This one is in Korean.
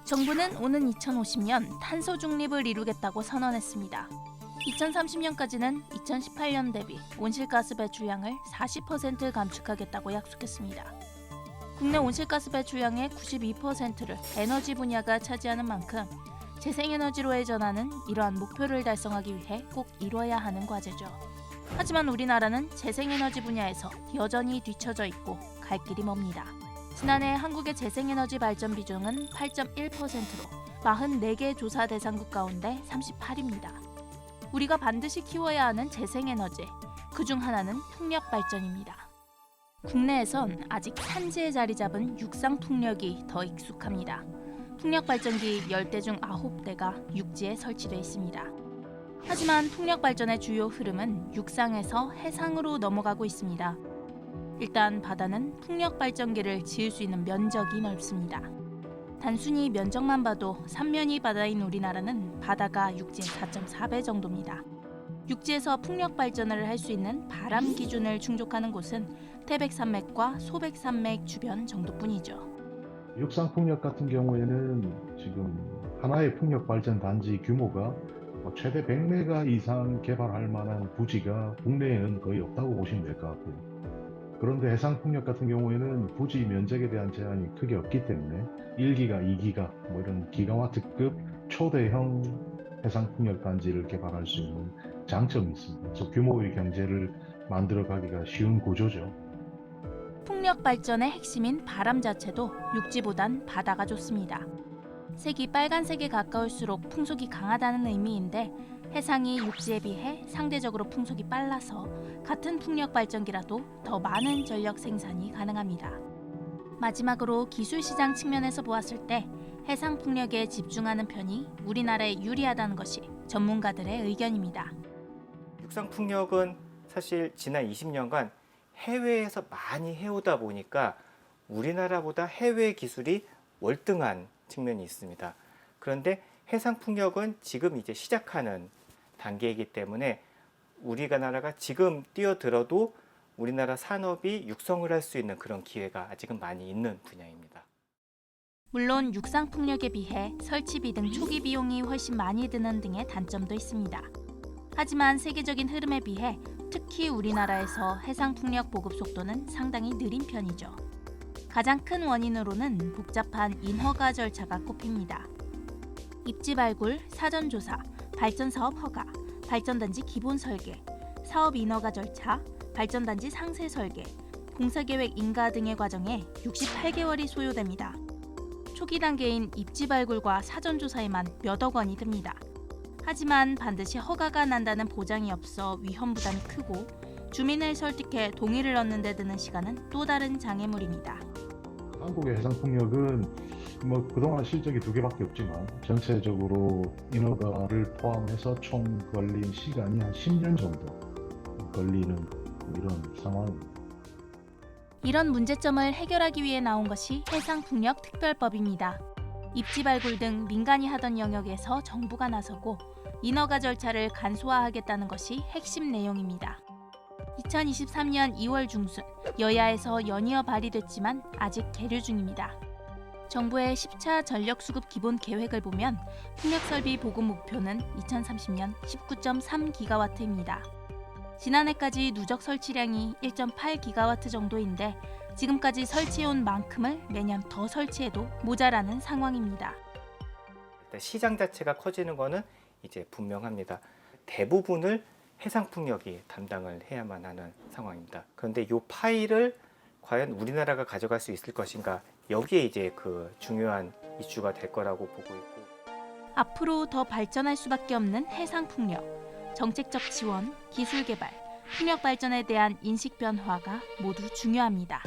정부는 오는 2050년 탄소 중립을 이루겠다고 선언했습니다. 2030년까지는 2018년 대비 온실가스 배출량을 40% 감축하겠다고 약속했습니다. 국내 온실가스 배출량의 92%를 에너지 분야가 차지하는 만큼 재생에너지로의 전환은 이러한 목표를 달성하기 위해 꼭 이뤄야 하는 과제죠. 하지만 우리나라는 재생에너지 분야에서 여전히 뒤처져 있고 갈 길이 멉니다. 지난해 한국의 재생에너지 발전 비중은 8.1%로 44개 조사 대상국 가운데 38입니다. 우리가 반드시 키워야 하는 재생에너지, 그중 하나는 풍력발전입니다. 국내에선 아직 산지에 자리 잡은 육상풍력이 더 익숙합니다. 풍력발전기 10대 중 9대가 육지에 설치되어 있습니다. 하지만 풍력발전의 주요 흐름은 육상에서 해상으로 넘어가고 있습니다. 일단 바다는 풍력발전기를 지을 수 있는 면적이 넓습니다. 단순히 면적만 봐도 삼면이 바다인 우리나라는 바다가 육지의 4.4배 정도입니다. 육지에서 풍력발전을 할 수 있는 바람 기준을 충족하는 곳은 태백산맥과 소백산맥 주변 정도뿐이죠. 육상풍력 같은 경우에는 지금 하나의 풍력발전 단지 규모가 최대 100메가 이상 개발할 만한 부지가 국내에는 거의 없다고 보시면 될 것 같고요. 그런데 해상풍력 같은 경우에는 부지 면적에 대한 제한이 크게 없기 때문에 1기가, 2기가 이런 기가와트급 초대형 해상풍력 단지를 개발할 수 있는 장점이 있습니다. 그래서 규모의 경제를 만들어가기가 쉬운 구조죠. 풍력 발전의 핵심인 바람 자체도 육지보단 바다가 좋습니다. 색이 빨간색에 가까울수록 풍속이 강하다는 의미인데 해상이 육지에 비해 상대적으로 풍속이 빨라서 같은 풍력 발전기라도 더 많은 전력 생산이 가능합니다. 마지막으로 기술 시장 측면에서 보았을 때 해상 풍력에 집중하는 편이 우리나라에 유리하다는 것이 전문가들의 의견입니다. 육상 풍력은 사실 지난 20년간 해외에서 많이 해오다 보니까 우리나라보다 해외 기술이 월등한 측면이 있습니다. 그런데 해상 풍력은 지금 이제 시작하는 단계이기 때문에 우리가 나라가 지금 뛰어들어도 우리나라 산업이 육성을 할 수 있는 그런 기회가 아직은 많이 있는 분야입니다. 물론 육상 풍력에 비해 설치비 등 초기 비용이 훨씬 많이 드는 등의 단점도 있습니다. 하지만 세계적인 흐름에 비해 특히 우리나라에서 해상 풍력 보급 속도는 상당히 느린 편이죠. 가장 큰 원인으로는 복잡한 인허가 절차가 꼽힙니다. 입지 발굴, 사전 조사, 발전 사업 허가, 발전단지 기본 설계, 사업 인허가 절차, 발전단지 상세 설계, 공사계획 인가 등의 과정에 68개월이 소요됩니다. 초기 단계인 입지 발굴과 사전 조사에만 몇억 원이 듭니다. 하지만 반드시 허가가 난다는 보장이 없어 위험 부담이 크고 주민을 설득해 동의를 얻는 데 드는 시간은 또 다른 장애물입니다. 한국의 해상풍력은 그동안 실적이 2개밖에 없지만 전체적으로 인허가를 포함해서 총 걸린 시간이 한 10년 정도 걸리는 이런 상황입니다. 이런 문제점을 해결하기 위해 나온 것이 해상풍력 특별법입니다. 입지 발굴 등 민간이 하던 영역에서 정부가 나서고 인허가 절차를 간소화하겠다는 것이 핵심 내용입니다. 2023년 2월 중순 여야에서 연이어 발의됐지만 아직 계류 중입니다. 정부의 10차 전력수급 기본 계획을 보면 풍력설비 보급 목표는 2030년 19.3기가와트입니다. 지난해까지 누적 설치량이 1.8기가와트 정도인데 지금까지 설치해온 만큼을 매년 더 설치해도 모자라는 상황입니다. 시장 자체가 커지는 거는 이제 분명합니다. 대부분을 해상풍력이 담당을 해야만 하는 상황입니다. 그런데 이 파일을 과연 우리나라가 가져갈 수 있을 것인가, 여기에 이제 그 중요한 이슈가 될 거라고 보고 있고, 앞으로 더 발전할 수밖에 없는 해상풍력, 정책적 지원, 기술 개발, 풍력 발전에 대한 인식 변화가 모두 중요합니다.